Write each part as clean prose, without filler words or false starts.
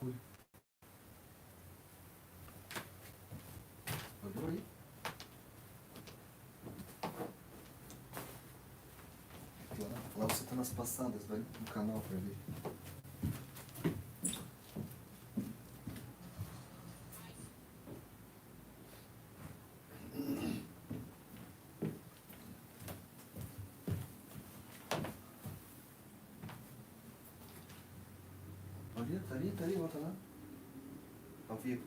Mercúrio. Olhou aí? Lá você tá nas passadas, vai no canal pra ver. Olha, tá ali, volta lá. Ao vivo.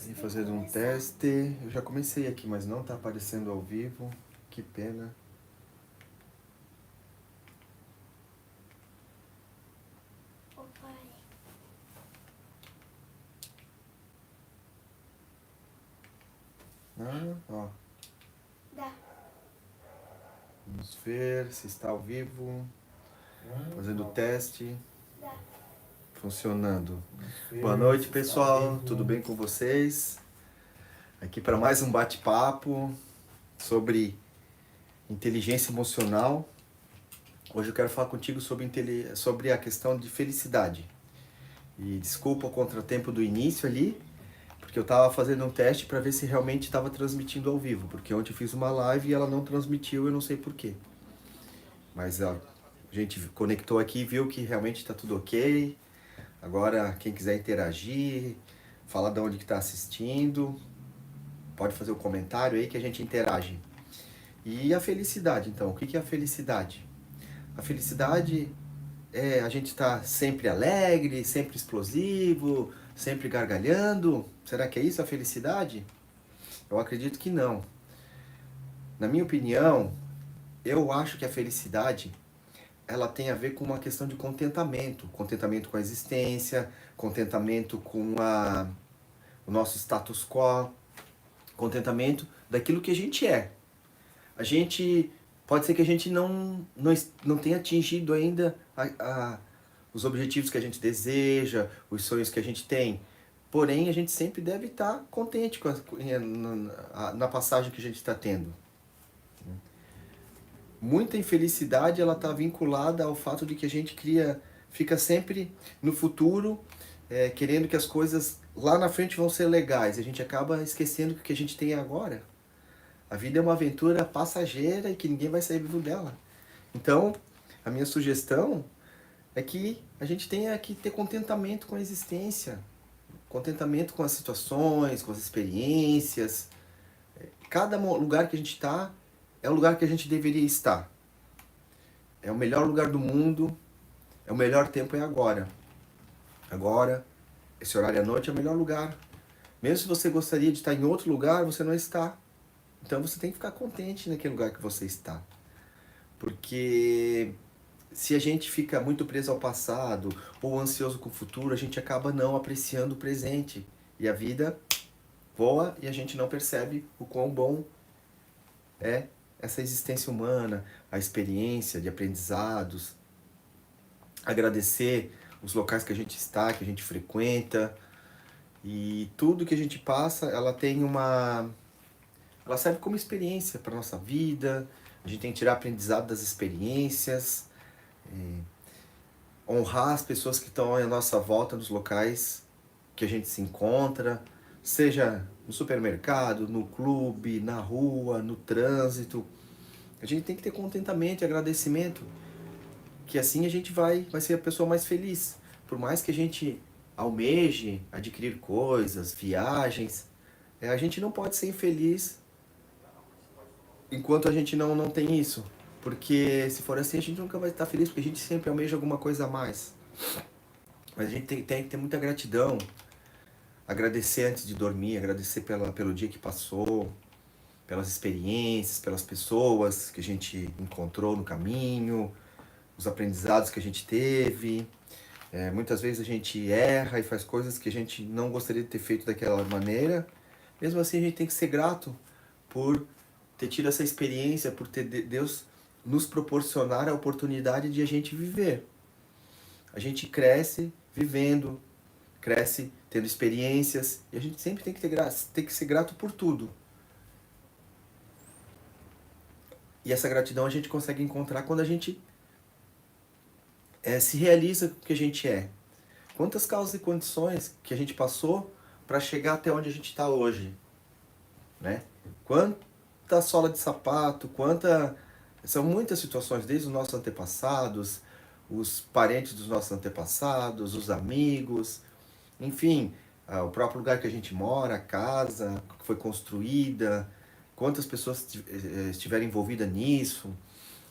E fazendo um teste. Eu já comecei aqui, mas não tá aparecendo ao vivo. Que pena. Ô pai. Ah, ó. Dá. Vamos ver se está ao vivo. Fazendo o teste. Dá. Funcionando. Boa noite, pessoal. Tudo bem com vocês? Aqui para mais um bate-papo sobre inteligência emocional. Hoje eu quero falar contigo sobre a questão de felicidade. E desculpa o contratempo do início ali, porque eu estava fazendo um teste para ver se realmente estava transmitindo ao vivo, porque ontem eu fiz uma live e ela não transmitiu, eu não sei porquê. Mas ó, a gente conectou aqui e viu que realmente está tudo ok. Agora, quem quiser interagir, falar de onde que está assistindo, pode fazer o comentário aí que a gente interage. E a felicidade, então, o que é a felicidade? A felicidade é a gente estar sempre alegre, sempre explosivo, sempre gargalhando. Será que é isso a felicidade? Eu acredito que não. Na minha opinião, eu acho que a felicidade ela tem a ver com uma questão de contentamento. Contentamento com a existência, contentamento com o nosso status quo, contentamento daquilo que a gente é. A gente pode ser que a gente não tenha atingido ainda os objetivos que a gente deseja, os sonhos que a gente tem. Porém, a gente sempre deve estar contente na passagem que a gente está tendo. Muita infelicidade ela está vinculada ao fato de que a gente fica sempre no futuro, querendo que as coisas lá na frente vão ser legais. A gente acaba esquecendo que o que a gente tem agora. A vida é uma aventura passageira e que ninguém vai sair vivo dela. Então, a minha sugestão é que a gente tenha que ter contentamento com a existência, contentamento com as situações, com as experiências. Cada lugar que a gente está é o lugar que a gente deveria estar. É o melhor lugar do mundo, é o melhor tempo é agora. Agora, esse horário à noite é o melhor lugar. Mesmo se você gostaria de estar em outro lugar, você não está. Então você tem que ficar contente naquele lugar que você está. Porque se a gente fica muito preso ao passado ou ansioso com o futuro, a gente acaba não apreciando o presente. E a vida voa e a gente não percebe o quão bom é essa existência humana, a experiência de aprendizados, agradecer os locais que a gente está, que a gente frequenta, e tudo que a gente passa, ela serve como experiência para nossa vida. A gente tem que tirar aprendizado das experiências, honrar as pessoas que estão à nossa volta nos locais que a gente se encontra, seja no supermercado, no clube, na rua, no trânsito. A gente tem que ter contentamento e agradecimento, que assim a gente vai ser a pessoa mais feliz. Por mais que a gente almeje adquirir coisas, viagens, a gente não pode ser infeliz enquanto a gente não tem isso. Porque se for assim, a gente nunca vai estar feliz, porque a gente sempre almeja alguma coisa a mais. Mas a gente tem que ter muita gratidão. Agradecer antes de dormir, agradecer pelo dia que passou, pelas experiências, pelas pessoas que a gente encontrou no caminho, os aprendizados que a gente teve. Muitas vezes a gente erra e faz coisas que a gente não gostaria de ter feito daquela maneira. Mesmo assim, a gente tem que ser grato por ter tido essa experiência, por ter Deus nos proporcionar a oportunidade de a gente viver. A gente cresce vivendo, cresce tendo experiências, e a gente sempre tem que ser grato por tudo. E essa gratidão a gente consegue encontrar quando a gente se realiza o que a gente é. Quantas causas e condições que a gente passou para chegar até onde a gente está hoje, né? Quanta sola de sapato, são muitas situações, desde os nossos antepassados, os parentes dos nossos antepassados, os amigos, enfim, o próprio lugar que a gente mora, a casa que foi construída, quantas pessoas estiveram envolvidas nisso,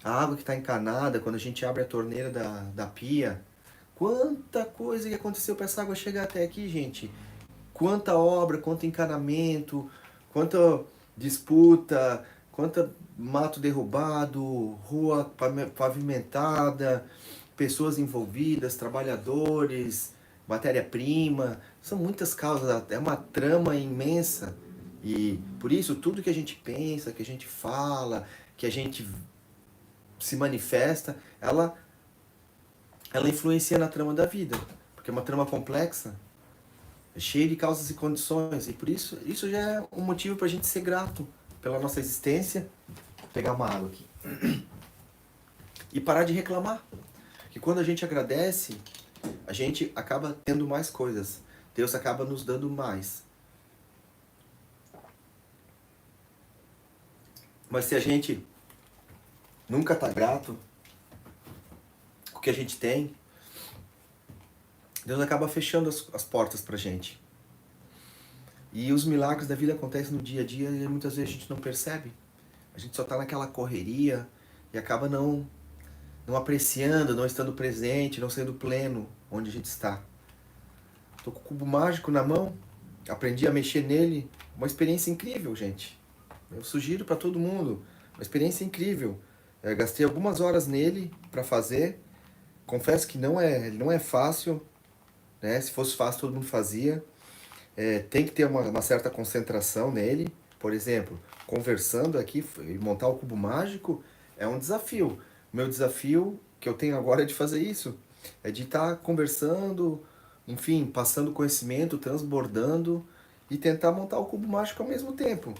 a água que está encanada, quando a gente abre a torneira da pia, quanta coisa que aconteceu para essa água chegar até aqui, gente. Quanta obra, quanto encanamento, quanta disputa, quanto mato derrubado, rua pavimentada, pessoas envolvidas, trabalhadores, matéria-prima. São muitas causas, é uma trama imensa. E por isso, tudo que a gente pensa, que a gente fala, que a gente se manifesta, ela influencia na trama da vida. Porque é uma trama complexa, cheia de causas e condições. E por isso, isso já é um motivo para a gente ser grato pela nossa existência. Vou pegar uma água aqui. E parar de reclamar. Que quando a gente agradece, a gente acaba tendo mais coisas. Deus acaba nos dando mais. Mas se a gente nunca está grato com o que a gente tem, Deus acaba fechando as portas pra gente. E os milagres da vida acontecem no dia a dia e muitas vezes a gente não percebe. A gente só tá naquela correria e acaba não apreciando, não estando presente, não sendo pleno onde a gente está. Tô com o cubo mágico na mão, aprendi a mexer nele, uma experiência incrível, gente. Eu sugiro para todo mundo, uma experiência incrível. Eu gastei algumas horas nele para fazer. Confesso que ele não é fácil, né? Se fosse fácil todo mundo fazia. Tem que ter uma certa concentração nele. Por exemplo, conversando aqui e montar o cubo mágico é um desafio. O meu desafio que eu tenho agora é de fazer isso. É de estar conversando, enfim, passando conhecimento, transbordando e tentar montar o cubo mágico ao mesmo tempo.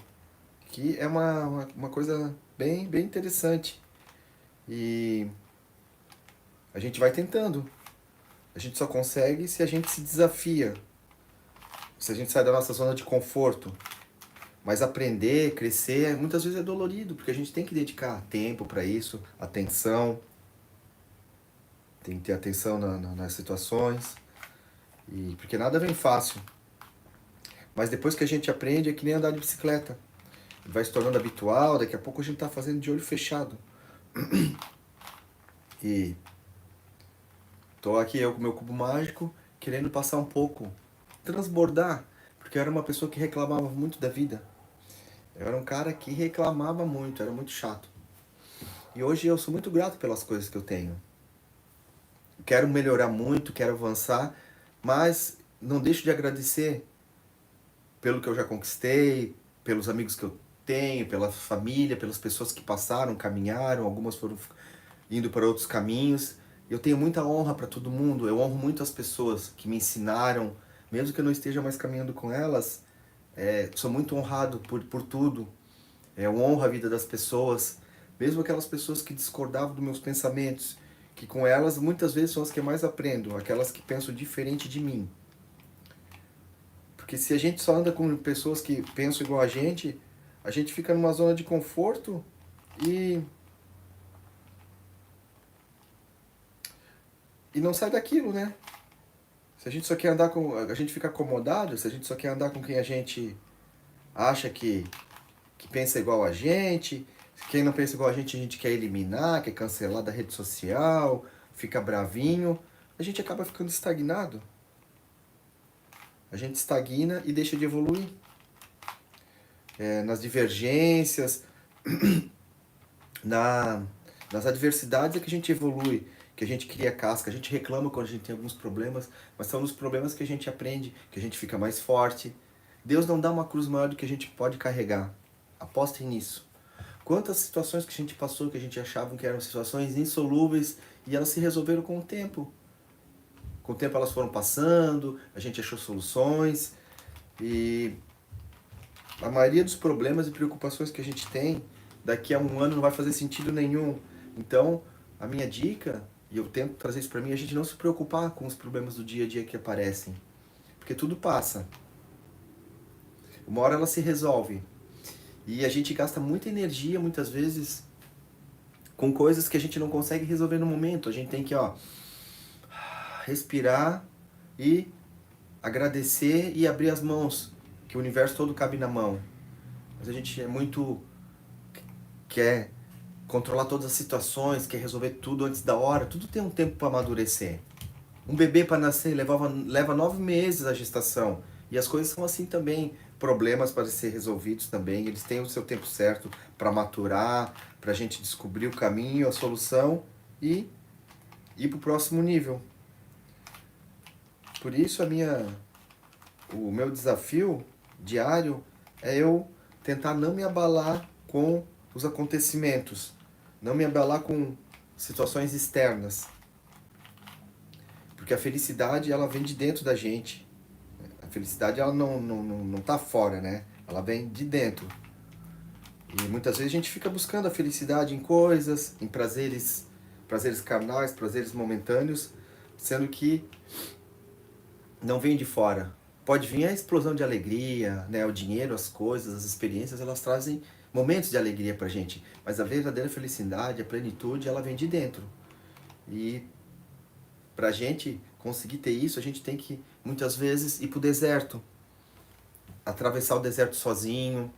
Que é uma coisa bem interessante. E a gente vai tentando. A gente só consegue se a gente se desafia. Se a gente sai da nossa zona de conforto. Mas aprender, crescer, muitas vezes é dolorido, porque a gente tem que dedicar tempo para isso, atenção. Tem que ter atenção nas situações. Porque nada vem fácil. Mas depois que a gente aprende, é que nem andar de bicicleta. Vai se tornando habitual, daqui a pouco a gente está fazendo de olho fechado. E tô aqui eu com meu cubo mágico, querendo passar um pouco, transbordar, porque eu era uma pessoa que reclamava muito da vida. Eu era um cara que reclamava muito, era muito chato. E hoje eu sou muito grato pelas coisas que eu tenho. Quero melhorar muito, quero avançar, mas não deixo de agradecer pelo que eu já conquistei, pelos amigos que eu tenho, pela família, pelas pessoas que passaram, caminharam, algumas foram indo para outros caminhos. Eu tenho muita honra para todo mundo, eu honro muito as pessoas que me ensinaram, mesmo que eu não esteja mais caminhando com elas, sou muito honrado por tudo. Eu honro a vida das pessoas, mesmo aquelas pessoas que discordavam dos meus pensamentos, que com elas muitas vezes são as que eu mais aprendo, aquelas que pensam diferente de mim. Porque se a gente só anda com pessoas que pensam igual a gente fica numa zona de conforto e não sai daquilo, né? Se a gente só quer andar com... A gente fica acomodado, se a gente só quer andar com quem a gente acha que pensa igual a gente, quem não pensa igual a gente quer eliminar, quer cancelar da rede social, fica bravinho, a gente acaba ficando estagnado. A gente estagna e deixa de evoluir. Nas divergências, nas adversidades é que a gente evolui, que a gente cria casca, a gente reclama quando a gente tem alguns problemas, mas são nos problemas que a gente aprende, que a gente fica mais forte. Deus não dá uma cruz maior do que a gente pode carregar. Apostem nisso. Quantas situações que a gente passou, que a gente achava que eram situações insolúveis, e elas se resolveram com o tempo. Com o tempo elas foram passando, a gente achou soluções e a maioria dos problemas e preocupações que a gente tem daqui a um ano não vai fazer sentido nenhum. Então, a minha dica, e eu tento trazer isso para mim, é a gente não se preocupar com os problemas do dia a dia que aparecem, porque tudo passa. Uma hora ela se resolve. E a gente gasta muita energia, muitas vezes, com coisas que a gente não consegue resolver no momento. A gente tem que, respirar e agradecer e abrir as mãos, que o universo todo cabe na mão. Mas a gente é muito... quer controlar todas as situações, quer resolver tudo antes da hora. Tudo tem um tempo para amadurecer. Um bebê para nascer leva 9 meses a gestação. E as coisas são assim também. Problemas para ser resolvidos também. Eles têm o seu tempo certo para maturar, para a gente descobrir o caminho, a solução e ir para o próximo nível. Por isso o meu desafio diário é eu tentar não me abalar com os acontecimentos. Não me abalar com situações externas. Porque a felicidade, ela vem de dentro da gente. A felicidade, ela não tá fora, né? Ela vem de dentro. E muitas vezes a gente fica buscando a felicidade em coisas, em prazeres carnais, prazeres momentâneos, sendo que não vem de fora. Pode vir a explosão de alegria, né? O dinheiro, as coisas, as experiências, elas trazem momentos de alegria pra gente. Mas a verdadeira felicidade, a plenitude, ela vem de dentro. E pra gente conseguir ter isso, a gente tem que, muitas vezes, ir pro deserto. Atravessar o deserto sozinho.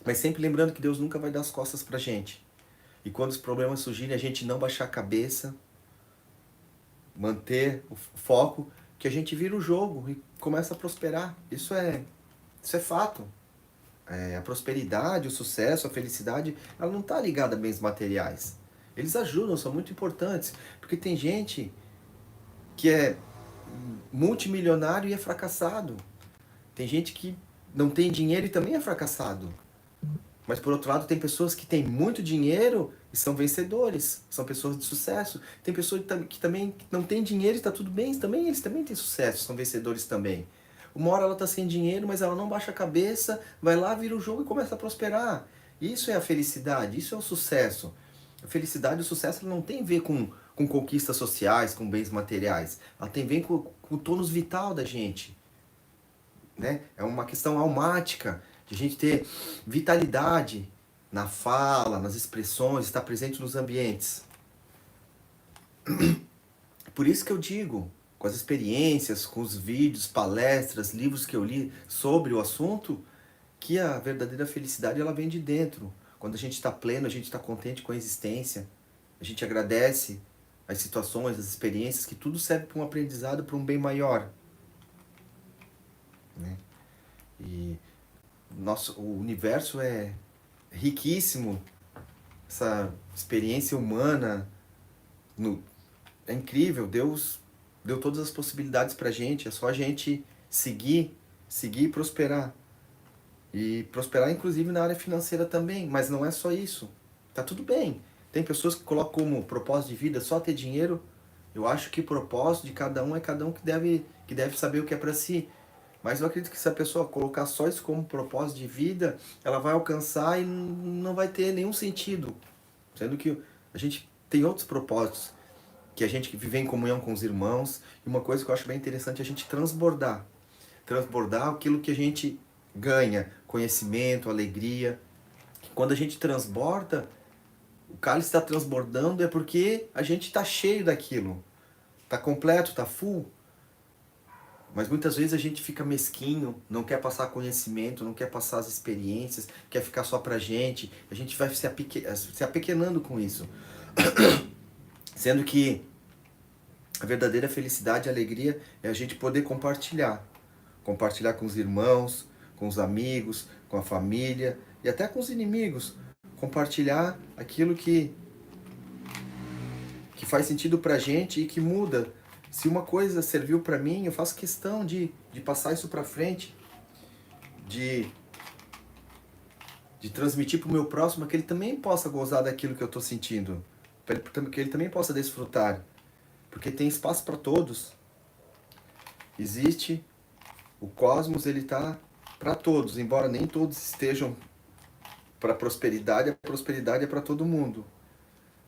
Mas sempre lembrando que Deus nunca vai dar as costas pra gente. E quando os problemas surgirem, a gente não baixar a cabeça, manter o foco, que a gente vira o jogo e começa a prosperar. Isso é fato. A prosperidade, o sucesso, a felicidade, ela não está ligada a bens materiais. Eles ajudam, são muito importantes. Porque tem gente que é multimilionário e é fracassado. Tem gente que não tem dinheiro e também é fracassado. Mas por outro lado, tem pessoas que têm muito dinheiro e são vencedores, são pessoas de sucesso. Tem pessoas que também não têm dinheiro e está tudo bem, eles também têm sucesso, são vencedores também. Uma hora ela está sem dinheiro, mas ela não baixa a cabeça, vai lá, vira o jogo e começa a prosperar. Isso é a felicidade, isso é o sucesso. A felicidade e o sucesso não tem a ver com conquistas sociais, com bens materiais. Ela tem a ver com o tônus vital da gente. Né? É uma questão almática, de a gente ter vitalidade na fala, nas expressões, estar presente nos ambientes. Por isso que eu digo, com as experiências, com os vídeos, palestras, livros que eu li sobre o assunto, que a verdadeira felicidade ela vem de dentro. Quando a gente está pleno, a gente está contente com a existência, a gente agradece as situações, as experiências, que tudo serve para um aprendizado, para um bem maior. Né? E o universo é riquíssimo, essa experiência humana é incrível. Deus deu todas as possibilidades pra gente, é só a gente seguir e prosperar. E prosperar inclusive na área financeira também, mas não é só isso. Tá tudo bem. Tem pessoas que colocam como propósito de vida só ter dinheiro. Eu acho que o propósito de cada um é cada um que deve saber o que é pra si. Mas eu acredito que se a pessoa colocar só isso como propósito de vida, ela vai alcançar e não vai ter nenhum sentido. Sendo que a gente tem outros propósitos, que a gente vive em comunhão com os irmãos. E uma coisa que eu acho bem interessante é a gente transbordar. Transbordar aquilo que a gente ganha, conhecimento, alegria. Quando a gente transborda, o cálice está transbordando é porque a gente está cheio daquilo. Está completo, está full. Mas muitas vezes a gente fica mesquinho, não quer passar conhecimento, não quer passar as experiências, quer ficar só pra gente. A gente vai se apequenando com isso. Sendo que a verdadeira felicidade e alegria é a gente poder compartilhar. Compartilhar com os irmãos, com os amigos, com a família e até com os inimigos. Compartilhar aquilo que faz sentido pra gente e que muda. Se uma coisa serviu para mim, eu faço questão de passar isso para frente, de transmitir para o meu próximo, que ele também possa gozar daquilo que eu estou sentindo, que ele também possa desfrutar. porque tem espaço para todos. Existe o cosmos, ele está para todos, embora nem todos estejam para a prosperidade é para todo mundo.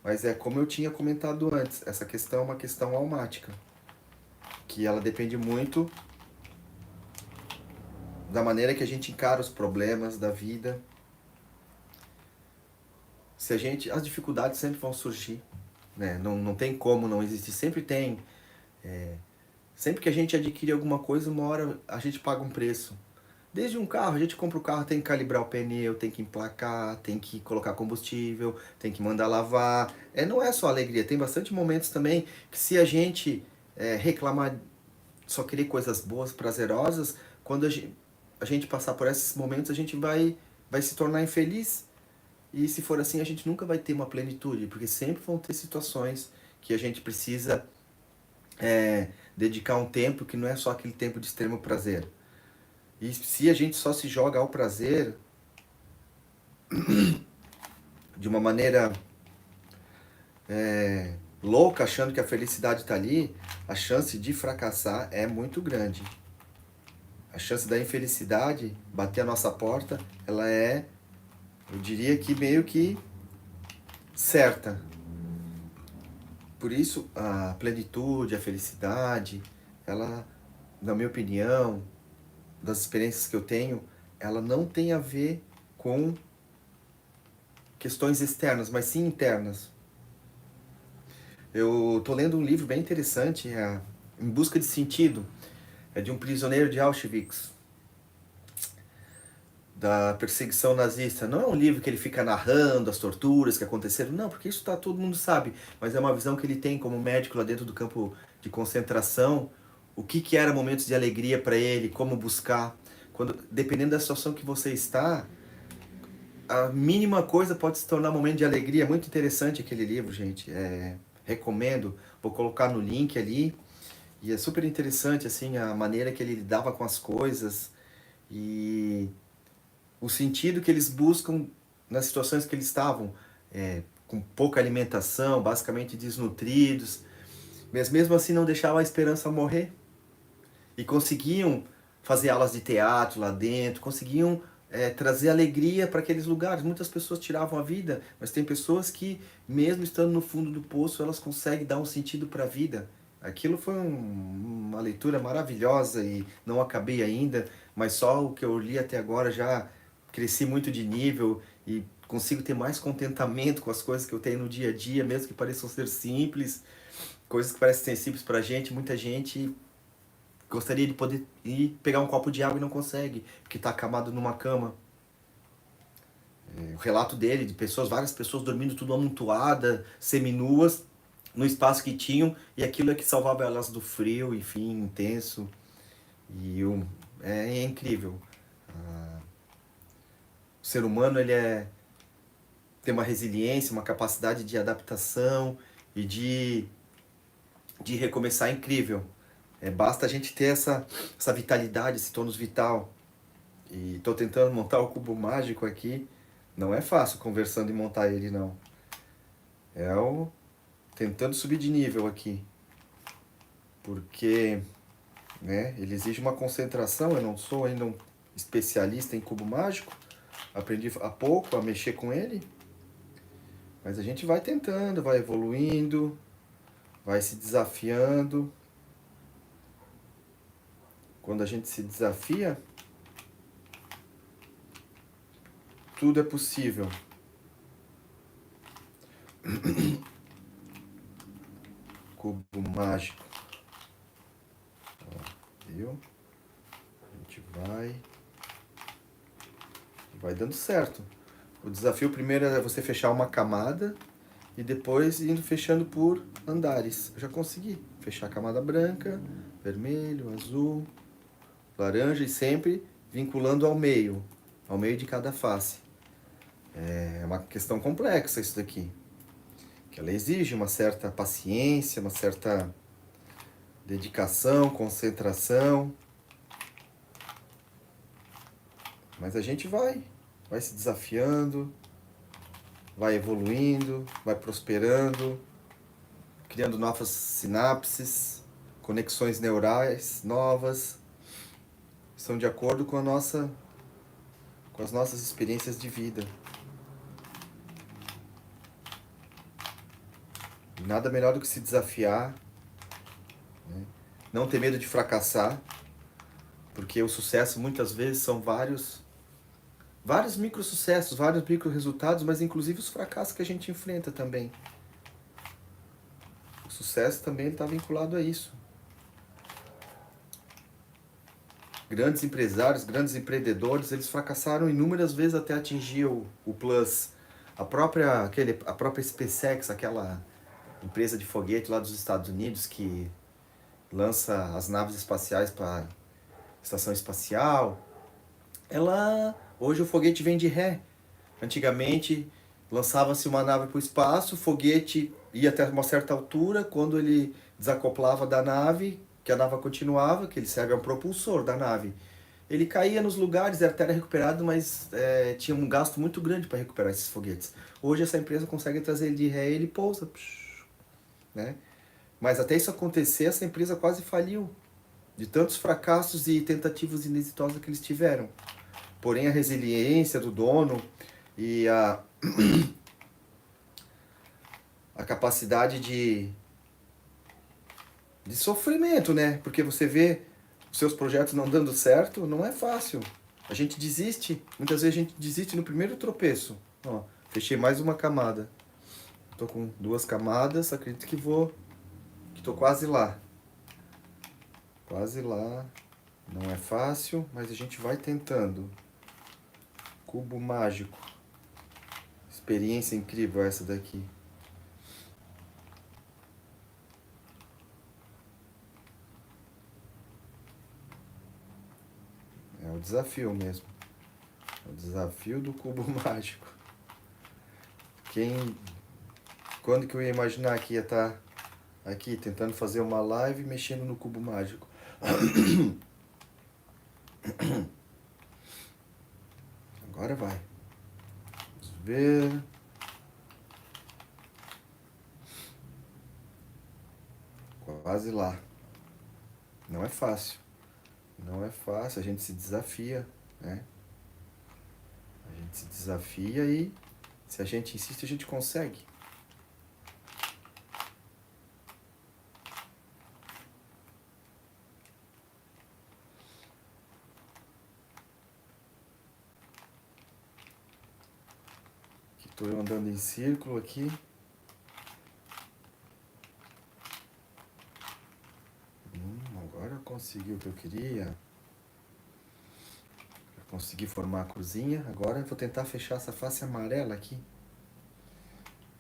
Mas é como eu tinha comentado antes, essa questão é uma questão almática, que ela depende muito da maneira que a gente encara os problemas da vida. Se a gente, as dificuldades sempre vão surgir, né? Não tem como não existir, sempre tem. Sempre que a gente adquire alguma coisa, uma hora a gente paga um preço. Desde um carro, a gente compra o carro, tem que calibrar o pneu, tem que emplacar, tem que colocar combustível, tem que mandar lavar. Não é só alegria, tem bastante momentos também que se a gente reclamar, só querer coisas boas, prazerosas, quando a gente passar por esses momentos, a gente vai se tornar infeliz. E se for assim, a gente nunca vai ter uma plenitude, porque sempre vão ter situações que a gente precisa dedicar um tempo que não é só aquele tempo de extremo prazer. E se a gente só se joga ao prazer de uma maneira louca, achando que a felicidade está ali, a chance de fracassar é muito grande. A chance da infelicidade bater a nossa porta, ela é, eu diria que meio que certa. Por isso, a plenitude, a felicidade, ela, na minha opinião, das experiências que eu tenho, ela não tem a ver com questões externas, mas sim internas. Eu estou lendo um livro bem interessante, Em Busca de Sentido, é de um prisioneiro de Auschwitz, da perseguição nazista. Não é um livro que ele fica narrando as torturas que aconteceram, não, porque isso todo mundo sabe, mas é uma visão que ele tem como médico lá dentro do campo de concentração, o que era momentos de alegria para ele, como buscar. Dependendo da situação que você está, a mínima coisa pode se tornar um momento de alegria. É muito interessante aquele livro, gente. Recomendo, vou colocar no link ali. E é super interessante assim a maneira que ele lidava com as coisas e o sentido que eles buscam nas situações que eles estavam, com pouca alimentação, basicamente desnutridos, mas mesmo assim não deixavam a esperança morrer. E conseguiam fazer aulas de teatro lá dentro, conseguiam trazer alegria para aqueles lugares. Muitas pessoas tiravam a vida, mas tem pessoas que, mesmo estando no fundo do poço, elas conseguem dar um sentido para a vida. Aquilo foi uma leitura maravilhosa e não acabei ainda, mas só o que eu li até agora já cresci muito de nível e consigo ter mais contentamento com as coisas que eu tenho no dia a dia, mesmo que pareçam ser simples, coisas que parecem ser simples pra gente, muita gente gostaria de poder ir pegar um copo de água e não consegue, porque está acamado numa cama. O relato dele, de pessoas, várias pessoas dormindo tudo amontoada, seminuas, no espaço que tinham, e aquilo é que salvava elas do frio, enfim, intenso. E é incrível. O ser humano, ele tem uma resiliência, uma capacidade de adaptação e de recomeçar incrível. Basta a gente ter essa vitalidade, esse tônus vital. E estou tentando montar o cubo mágico aqui. Não é fácil conversando e montar ele, não. Tentando subir de nível aqui. Porque ele exige uma concentração. Eu não sou ainda um especialista em cubo mágico. Aprendi há pouco a mexer com ele. Mas a gente vai tentando, vai evoluindo, vai se desafiando. Quando a gente se desafia, tudo é possível. Cubo mágico. Viu? A gente vai dando certo. O desafio primeiro é você fechar uma camada e depois indo fechando por andares. Eu já consegui fechar a camada branca, vermelho, azul, laranja e sempre vinculando ao meio de cada face. É uma questão complexa isso daqui, que ela exige uma certa paciência, uma certa dedicação, concentração, mas a gente vai se desafiando, vai evoluindo, vai prosperando, criando novas sinapses, conexões neurais novas, são de acordo com com as nossas experiências de vida. Nada melhor do que se desafiar, né? Não ter medo de fracassar, porque o sucesso muitas vezes são vários micro sucessos, vários micro resultados, mas inclusive os fracassos que a gente enfrenta também. O sucesso também está vinculado a isso. Grandes empresários, grandes empreendedores, eles fracassaram inúmeras vezes até atingir o plus. A própria SpaceX, aquela empresa de foguete lá dos Estados Unidos que lança as naves espaciais para a estação espacial, hoje o foguete vem de ré. Antigamente lançava-se uma nave para o espaço, o foguete ia até uma certa altura, quando ele desacoplava da nave, que a nave continuava, que ele serve a um propulsor da nave. Ele caía nos lugares, era até recuperado, mas tinha um gasto muito grande para recuperar esses foguetes. Hoje essa empresa consegue trazer ele de ré e ele pousa, né? Mas até isso acontecer, essa empresa quase faliu, de tantos fracassos e tentativas inexitosas que eles tiveram. Porém, a resiliência do dono e a capacidade de sofrimento, né? Porque você vê os seus projetos não dando certo, não é fácil. A gente desiste, muitas vezes a gente desiste no primeiro tropeço. Ó, fechei mais uma camada. Tô com 2 camadas, acredito que tô quase lá. Quase lá. Não é fácil, mas a gente vai tentando. Cubo mágico. Experiência incrível essa daqui. É o desafio mesmo. É o desafio do cubo mágico. Quando que eu ia imaginar que ia estar aqui tentando fazer uma live mexendo no cubo mágico? Agora vai. Vamos ver. Quase lá. Não é fácil. Não é fácil. A gente se desafia, né? A gente se desafia e se a gente insiste, a gente consegue. Estou andando em círculo aqui. Agora eu consegui o que eu queria. Consegui formar a cruzinha. Agora eu vou tentar fechar essa face amarela aqui.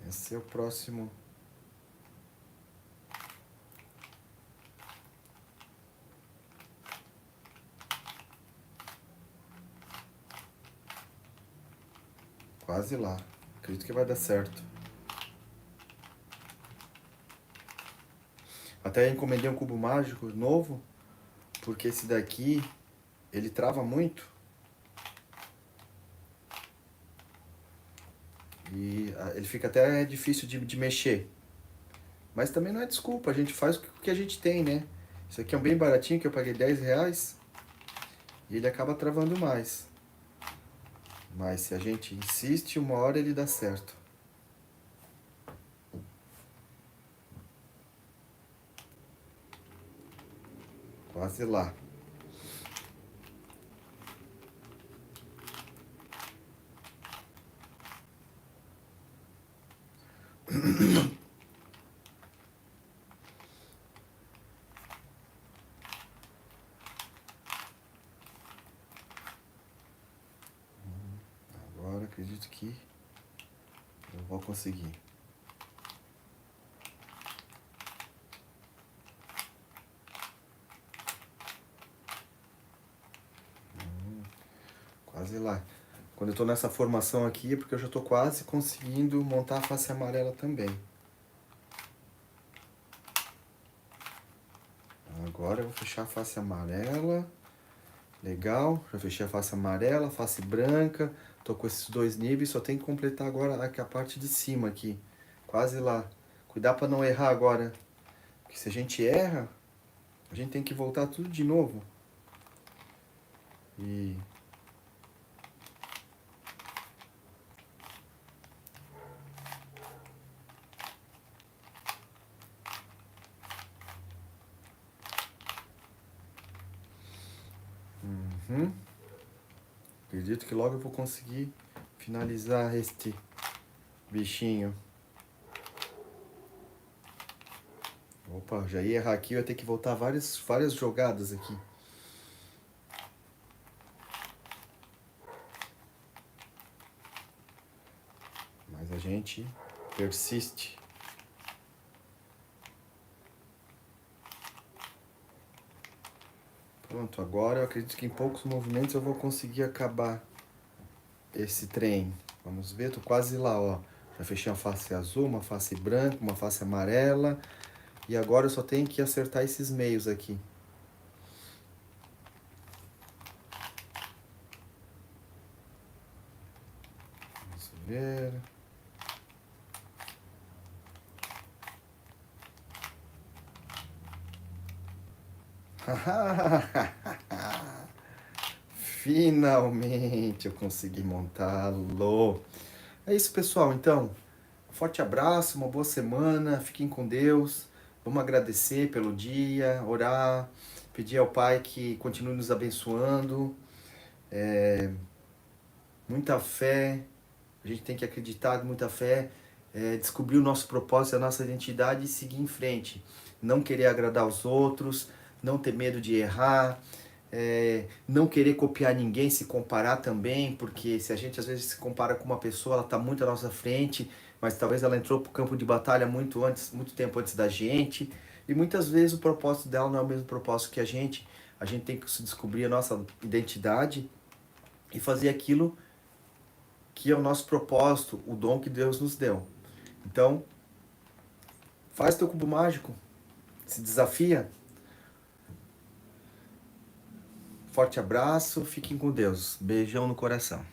Esse é o próximo. Quase lá. Acredito que vai dar certo. Até encomendei um cubo mágico novo, porque esse daqui, ele trava muito. E ele fica até difícil de mexer. Mas também não é desculpa, a gente faz o que a gente tem, né? Isso aqui é um bem baratinho, que eu paguei R$10. E ele acaba travando mais. Mas se a gente insiste, uma hora ele dá certo. Quase lá. Agora acredito que eu vou conseguir. Quase lá. Quando eu estou nessa formação aqui é porque eu já estou quase conseguindo montar a face amarela também. Agora eu vou fechar a face amarela. Legal, já fechei a face amarela, face branca. Tô com esses 2 níveis, só tem que completar agora aqui a parte de cima aqui. Quase lá. Cuidar para não errar agora. Porque se a gente erra, a gente tem que voltar tudo de novo. E acredito que logo eu vou conseguir finalizar este bichinho. Opa, já ia errar aqui, eu ia ter que voltar várias jogadas aqui. Mas a gente persiste. Pronto, agora eu acredito que em poucos movimentos eu vou conseguir acabar esse trem. Vamos ver, tô quase lá, ó. Já fechei uma face azul, uma face branca, uma face amarela. E agora eu só tenho que acertar esses meios aqui. Vamos ver. Finalmente eu consegui montá-lo. É isso, pessoal. Então, forte abraço, uma boa semana. Fiquem com Deus. Vamos agradecer pelo dia, orar, pedir ao Pai que continue nos abençoando. Muita fé. A gente tem que acreditar, muita fé. Descobrir o nosso propósito, a nossa identidade e seguir em frente. Não querer agradar os outros, não ter medo de errar, não querer copiar ninguém, se comparar também, porque se a gente às vezes se compara com uma pessoa, ela está muito à nossa frente, mas talvez ela entrou para o campo de batalha muito tempo antes da gente, e muitas vezes o propósito dela não é o mesmo propósito que a gente tem que se descobrir a nossa identidade e fazer aquilo que é o nosso propósito, o dom que Deus nos deu. Então, faz teu cubo mágico, se desafia. Forte abraço, fiquem com Deus. Beijão no coração.